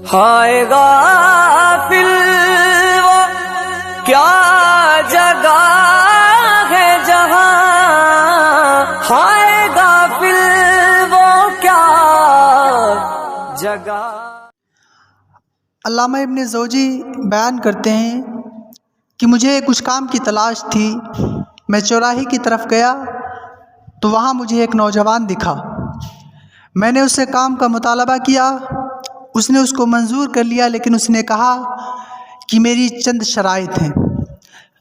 ہائے غافل وہ کیا جگہ ہے جہاں، ہائے غافل وہ کیا جگہ۔ علامہ ابن جوزی بیان کرتے ہیں کہ مجھے کچھ کام کی تلاش تھی، میں چوراہے کی طرف گیا تو وہاں مجھے ایک نوجوان دکھا۔ میں نے اس سے کام کا مطالبہ کیا، اس نے اس کو منظور کر لیا، لیکن اس نے کہا کہ میری چند شرائط ہیں۔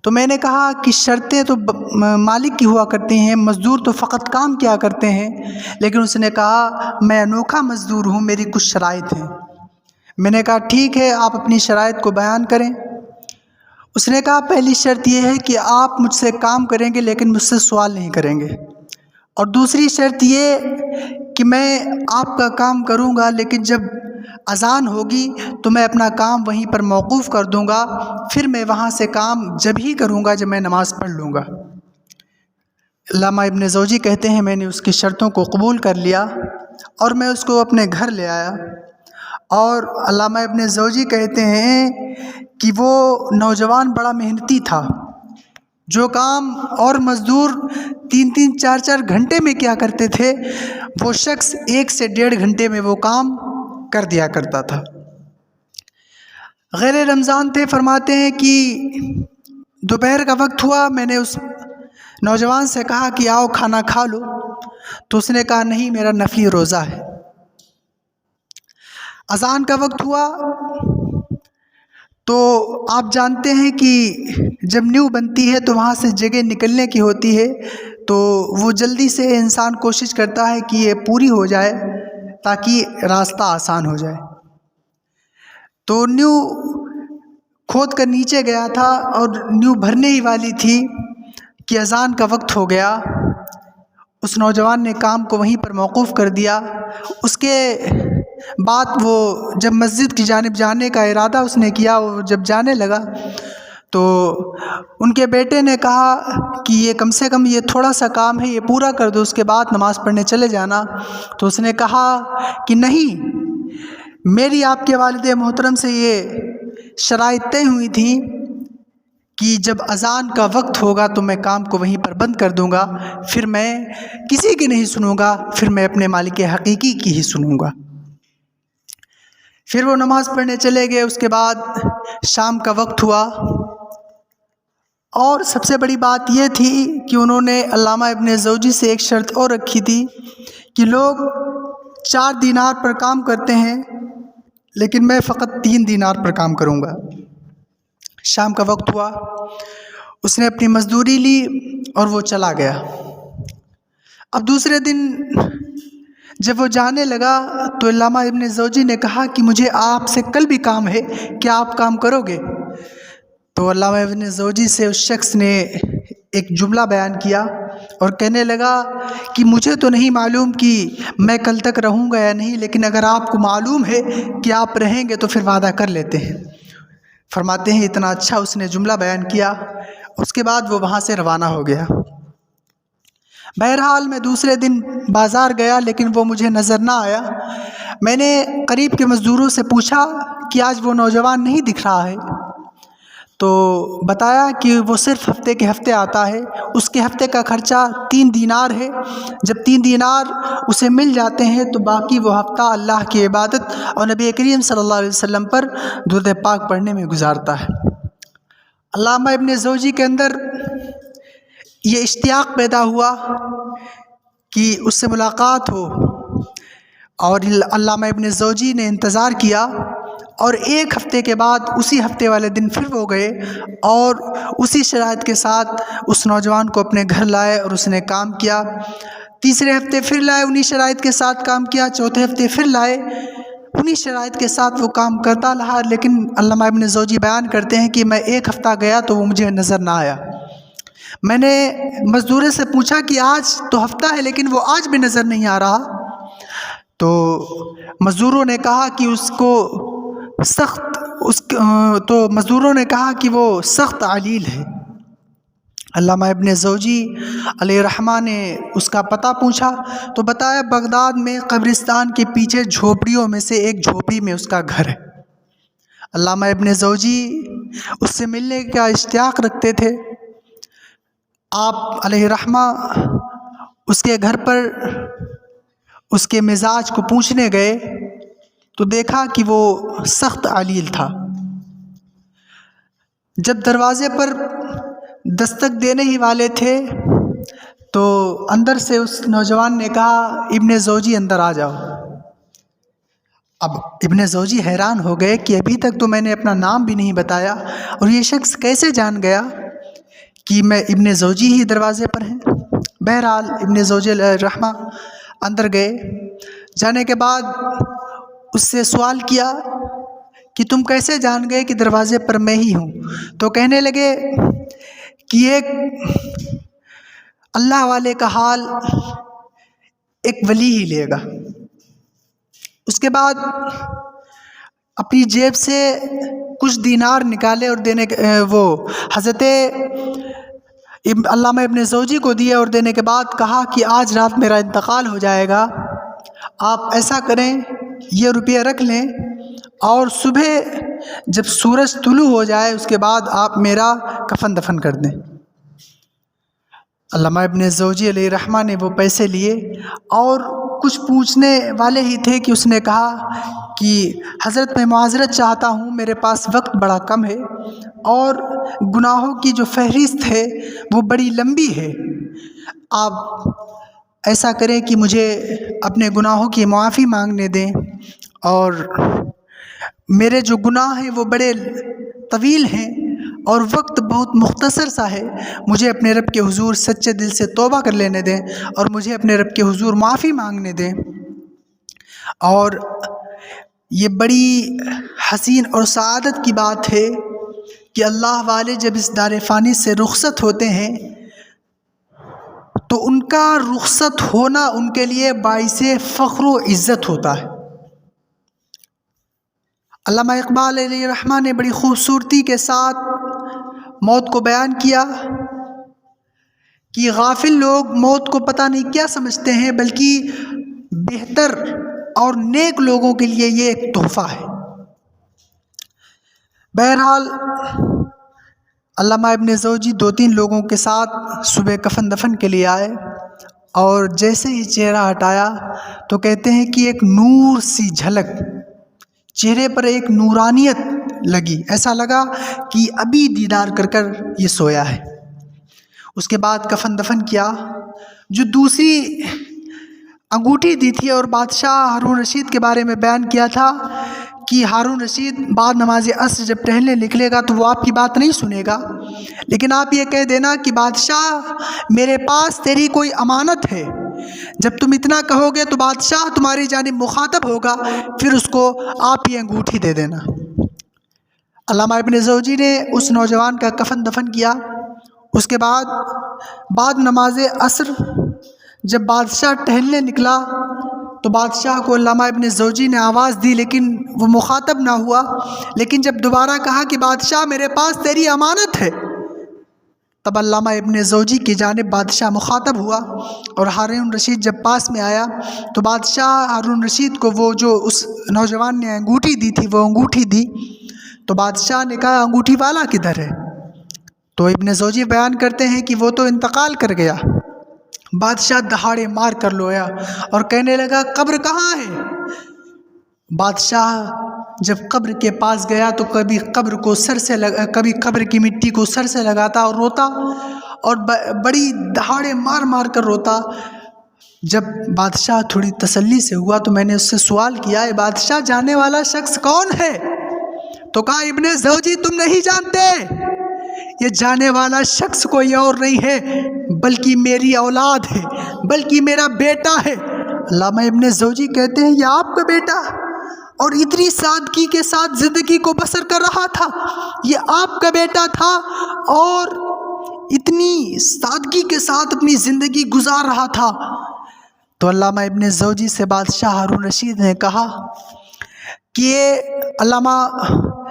تو میں نے کہا کہ شرطیں تو مالک کی ہوا کرتی ہیں، مزدور تو فقط کام کیا کرتے ہیں۔ لیکن اس نے کہا میں انوکھا مزدور ہوں، میری کچھ شرائط ہیں۔ میں نے کہا ٹھیک ہے، آپ اپنی شرائط کو بیان کریں۔ اس نے کہا پہلی شرط یہ ہے کہ آپ مجھ سے کام کریں گے لیکن مجھ سے سوال نہیں کریں گے، اور دوسری شرط یہ کہ میں آپ کا کام کروں گا لیکن جب اذان ہوگی تو میں اپنا کام وہیں پر موقوف کر دوں گا، پھر میں وہاں سے کام جب ہی کروں گا جب میں نماز پڑھ لوں گا۔ علامہ ابن جوزی کہتے ہیں میں نے اس کی شرطوں کو قبول کر لیا اور میں اس کو اپنے گھر لے آیا۔ اور علامہ ابن جوزی کہتے ہیں کہ وہ نوجوان بڑا محنتی تھا، جو کام اور مزدور 3-3 4-4 گھنٹے میں کیا کرتے تھے، وہ شخص 1 سے 1.5 گھنٹے میں وہ کام کر دیا کرتا تھا۔ غیر رمضان تھے، فرماتے ہیں کہ دوپہر کا وقت ہوا، میں نے اس نوجوان سے کہا کہ آؤ کھانا کھا لو، تو اس نے کہا نہیں میرا نفلی روزہ ہے۔ اذان کا وقت ہوا تو آپ جانتے ہیں کہ جب نیو بنتی ہے تو وہاں سے جگہ نکلنے کی ہوتی ہے، تو وہ جلدی سے انسان کوشش کرتا ہے کہ یہ پوری ہو جائے تاکہ راستہ آسان ہو جائے۔ تو نیو کھود کر نیچے گیا تھا اور نیو بھرنے ہی والی تھی کہ اذان کا وقت ہو گیا۔ اس نوجوان نے کام کو وہیں پر موقوف کر دیا۔ اس کے بعد وہ جب مسجد کی جانب جانے کا ارادہ اس نے کیا، وہ جب جانے لگا تو ان کے بیٹے نے کہا کہ یہ کم سے کم یہ تھوڑا سا کام ہے، یہ پورا کر دو، اس کے بعد نماز پڑھنے چلے جانا۔ تو اس نے کہا کہ نہیں، میری آپ کے والد محترم سے یہ شرائط طے ہوئی تھیں کہ جب اذان کا وقت ہوگا تو میں کام کو وہیں پر بند کر دوں گا، پھر میں کسی کی نہیں سنوں گا، پھر میں اپنے مالک حقیقی کی ہی سنوں گا۔ پھر وہ نماز پڑھنے چلے گئے۔ اس کے بعد شام کا وقت ہوا، اور سب سے بڑی بات یہ تھی کہ انہوں نے علامہ ابن جوزی سے ایک شرط اور رکھی تھی کہ لوگ 4 دینار پر کام کرتے ہیں لیکن میں فقط 3 دینار پر کام کروں گا۔ شام کا وقت ہوا، اس نے اپنی مزدوری لی اور وہ چلا گیا۔ اب دوسرے دن جب وہ جانے لگا تو علامہ ابن جوزی نے کہا کہ مجھے آپ سے کل بھی کام ہے، کیا آپ کام کرو گے؟ تو علامہ ابن جوزی سے اس شخص نے ایک جملہ بیان کیا اور کہنے لگا کہ مجھے تو نہیں معلوم کہ میں کل تک رہوں گا یا نہیں، لیکن اگر آپ کو معلوم ہے کہ آپ رہیں گے تو پھر وعدہ کر لیتے ہیں۔ فرماتے ہیں اتنا اچھا اس نے جملہ بیان کیا، اس کے بعد وہ وہاں سے روانہ ہو گیا۔ بہرحال میں دوسرے دن بازار گیا لیکن وہ مجھے نظر نہ آیا۔ میں نے قریب کے مزدوروں سے پوچھا کہ آج وہ نوجوان نہیں دکھ رہا ہے، تو بتایا کہ وہ صرف ہفتے کے ہفتے آتا ہے، اس کے ہفتے کا خرچہ 3 دینار ہے، جب 3 دینار اسے مل جاتے ہیں تو باقی وہ ہفتہ اللہ کی عبادت اور نبی کریم صلی اللہ علیہ وسلم پر درود پاک پڑھنے میں گزارتا ہے۔ علامہ ابن جوزی کے اندر یہ اشتیاق پیدا ہوا کہ اس سے ملاقات ہو، اور علامہ ابن جوزی نے انتظار کیا، اور 1 ہفتے کے بعد اسی ہفتے والے دن پھر وہ گئے اور اسی شرائط کے ساتھ اس نوجوان کو اپنے گھر لائے اور اس نے کام کیا۔ تیسرے ہفتے پھر لائے، انہی شرائط کے ساتھ کام کیا۔ چوتھے ہفتے پھر لائے، انہی شرائط کے ساتھ وہ کام کرتا رہا۔ لیکن علامہ ابن جوزی بیان کرتے ہیں کہ میں 1 ہفتہ گیا تو وہ مجھے نظر نہ آیا۔ میں نے مزدورے سے پوچھا کہ آج تو ہفتہ ہے لیکن وہ آج بھی نظر نہیں آ رہا، تو مزدوروں نے کہا کہ مزدوروں نے کہا کہ وہ سخت علیل ہے۔ علامہ ابن جوزی علیہ رحمہ نے اس کا پتہ پوچھا تو بتایا بغداد میں قبرستان کے پیچھے جھوپڑیوں میں سے ایک جھوپڑی میں اس کا گھر ہے۔ علامہ ابن زوجی اس سے ملنے کا اشتیاق رکھتے تھے۔ آپ علیہ رحمہ اس کے گھر پر اس کے مزاج کو پوچھنے گئے تو دیکھا کہ وہ سخت علیل تھا۔ جب دروازے پر دستک دینے ہی والے تھے تو اندر سے اس نوجوان نے کہا، ابن زوجی اندر آ جاؤ۔ اب ابن زوجی حیران ہو گئے کہ ابھی تک تو میں نے اپنا نام بھی نہیں بتایا اور یہ شخص کیسے جان گیا کہ میں ابن زوجی ہی دروازے پر ہیں۔ بہرحال ابن زوجی علیہ رحمہ اندر گئے۔ جانے کے بعد اس سے سوال کیا کہ تم کیسے جان گئے کہ دروازے پر میں ہی ہوں؟ تو کہنے لگے کہ ایک اللہ والے کا حال ایک ولی ہی لے گا۔ اس کے بعد اپنی جیب سے کچھ دینار نکالے اور وہ حضرت علامہ ابن زوجی کو دیے اور دینے کے بعد کہا کہ آج رات میرا انتقال ہو جائے گا، آپ ایسا کریں یہ روپیہ رکھ لیں اور صبح جب سورج طلوع ہو جائے اس کے بعد آپ میرا کفن دفن کر دیں۔ علامہ ابن زوجی علیہ رحمہ نے وہ پیسے لیے اور کچھ پوچھنے والے ہی تھے کہ اس نے کہا کہ حضرت میں معذرت چاہتا ہوں، میرے پاس وقت بڑا کم ہے اور گناہوں کی جو فہرست ہے وہ بڑی لمبی ہے، آپ ایسا کریں کہ مجھے اپنے گناہوں کی معافی مانگنے دیں، اور میرے جو گناہ ہیں وہ بڑے طویل ہیں اور وقت بہت مختصر سا ہے، مجھے اپنے رب کے حضور سچے دل سے توبہ کر لینے دیں اور مجھے اپنے رب کے حضور معافی مانگنے دیں۔ اور یہ بڑی حسین اور سعادت کی بات ہے کہ اللہ والے جب اس دار فانی سے رخصت ہوتے ہیں تو ان کا رخصت ہونا ان کے لیے باعث فخر و عزت ہوتا ہے۔ علامہ اقبال علیہ رحمہ نے بڑی خوبصورتی کے ساتھ موت کو بیان کیا کہ غافل لوگ موت کو پتہ نہیں کیا سمجھتے ہیں، بلکہ بہتر اور نیک لوگوں کے لیے یہ ایک تحفہ ہے۔ بہرحال علامہ ابن زوجی 2-3 لوگوں کے ساتھ صبح کفن دفن کے لیے آئے اور جیسے ہی چہرہ ہٹایا تو کہتے ہیں کہ ایک نور سی جھلک، چہرے پر ایک نورانیت لگی، ایسا لگا کہ ابھی دیدار کر کر یہ سویا ہے۔ اس کے بعد کفن دفن کیا۔ جو دوسری انگوٹھی دی تھی اور بادشاہ ہارون رشید کے بارے میں بیان کیا تھا کہ ہارون رشید بعد نماز عصر جب ٹہلنے نکلے گا تو وہ آپ کی بات نہیں سنے گا، لیکن آپ یہ کہہ دینا کہ بادشاہ میرے پاس تیری کوئی امانت ہے، جب تم اتنا کہو گے تو بادشاہ تمہاری جانب مخاطب ہوگا، پھر اس کو آپ یہ انگوٹھی دے دینا۔ علامہ ابن زوجی نے اس نوجوان کا کفن دفن کیا۔ اس کے بعد نماز عصر جب بادشاہ ٹہلنے نکلا تو بادشاہ کو علامہ ابن زوجی نے آواز دی لیکن وہ مخاطب نہ ہوا، لیکن جب دوبارہ کہا کہ بادشاہ میرے پاس تیری امانت ہے، تب علامہ ابن زوجی کی جانب بادشاہ مخاطب ہوا، اور ہارون رشید جب پاس میں آیا تو بادشاہ ہارون رشید کو وہ جو اس نوجوان نے انگوٹھی دی تھی وہ انگوٹھی دی، تو بادشاہ نے کہا انگوٹھی والا کدھر ہے؟ تو ابن زوجی بیان کرتے ہیں کہ وہ تو انتقال کر گیا۔ بادشاہ دہاڑے مار کر رویا اور کہنے لگا قبر کہاں ہے؟ بادشاہ جب قبر کے پاس گیا تو کبھی قبر کی مٹی کو سر سے لگاتا اور روتا، اور بڑی دہاڑے مار مار کر روتا۔ جب بادشاہ تھوڑی تسلی سے ہوا تو میں نے اس سے سوال کیا، اے بادشاہ جانے والا شخص کون ہے؟ تو کہا ابن زوجی تم نہیں جانتے، یہ جانے والا شخص کوئی اور نہیں ہے بلکہ میری اولاد ہے، بلکہ میرا بیٹا ہے۔ علامہ ابن زوجی کہتے ہیں یہ آپ کا بیٹا اور اتنی سادگی کے ساتھ زندگی کو بسر کر رہا تھا، یہ آپ کا بیٹا تھا اور اتنی سادگی کے ساتھ اپنی زندگی گزار رہا تھا۔ تو علامہ ابن زوجی سے بادشاہ ہارون رشید نے کہا کہ علامہ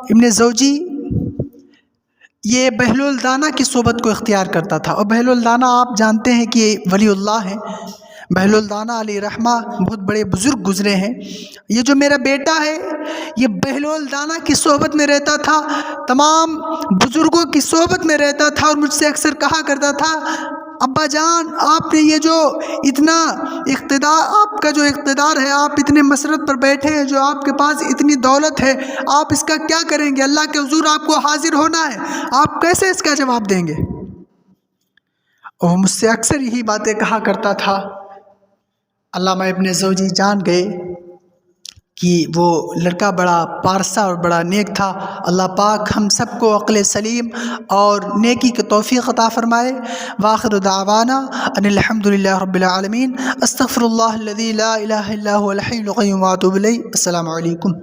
ابن زوجی یہ بہلول الدانہ کی صحبت کو اختیار کرتا تھا، اور بہلول الدانہ آپ جانتے ہیں کہ ولی اللہ ہیں۔ بہلول دانا علیہ رحمہ بہت بڑے بزرگ گزرے ہیں. یہ جو میرا بیٹا ہے یہ بہلول دانا کی صحبت میں رہتا تھا، تمام بزرگوں کی صحبت میں رہتا تھا، اور مجھ سے اکثر کہا کرتا تھا ابا جان آپ نے یہ جو اتنا اقتدار، آپ کا جو اقتدار ہے، آپ اتنے مسرت پر بیٹھے ہیں، جو آپ کے پاس اتنی دولت ہے، آپ اس کا کیا کریں گے؟ اللہ کے حضور آپ کو حاضر ہونا ہے، آپ کیسے اس کا جواب دیں گے؟ وہ مجھ سے اکثر یہی باتیں کہا کرتا تھا. علامہ ابن جوزی جان گئے کہ وہ لڑکا بڑا پارسا اور بڑا نیک تھا. اللہ پاک ہم سب کو عقل سلیم اور نیکی کی توفیق عطا فرمائے. وآخر دعوانا ان الحمد للہ رب العالمین. استغفر اللہ الذی لا الہ الا هو الحی القیوم واتوب الیہ. السلام علیکم.